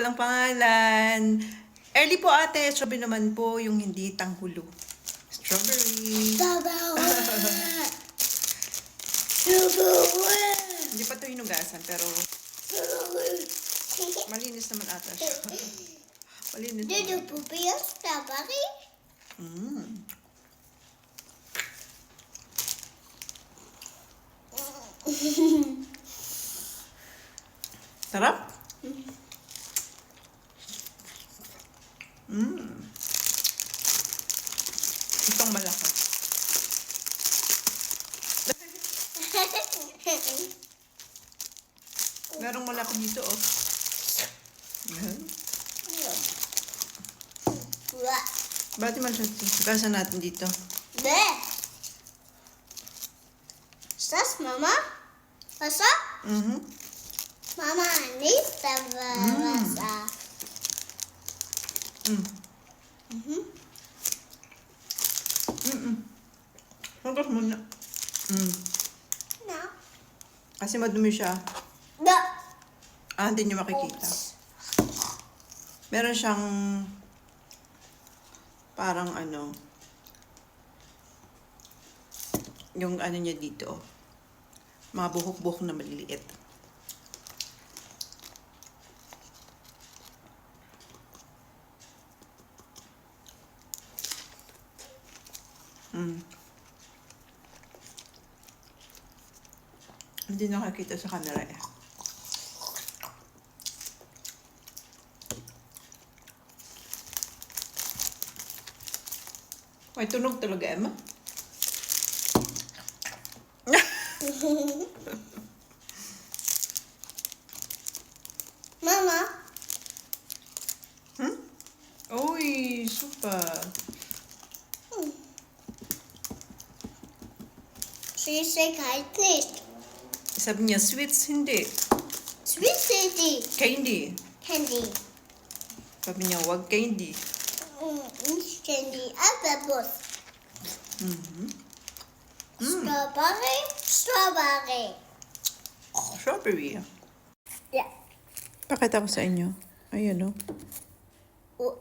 walang pangalan. Early po ate, strawberry naman po yung hindi tanghulo. Strawberry. Hindi pa ito hinugasan, pero malinis naman ata siya. Malinis naman. Did you poop your strawberry? Sarap? Itong malaki. Merong malaki dito, oh. Bakit man siya? Gasan natin dito. Sas, Mama? Basa? Mama, needs the basa. Hugas muna. No. Kasi madumi siya. No. Hindi niyo makikita. Meron siyang parang ano, yung ano niya dito, mga buhok-buhok na maliliit. Hindi nakakita sa camera eh. May tunog talaga, Emma. Mama? Uy, super. She said I taste. Sabi niya, sweets, hindi. Sweet city. Candy. Candy. Sabi niya, wag candy. Candy. Apples. Strawberry. Strawberry. Strawberry. Yeah. Pakita ko sa inyo. Ayan, oh. Oh.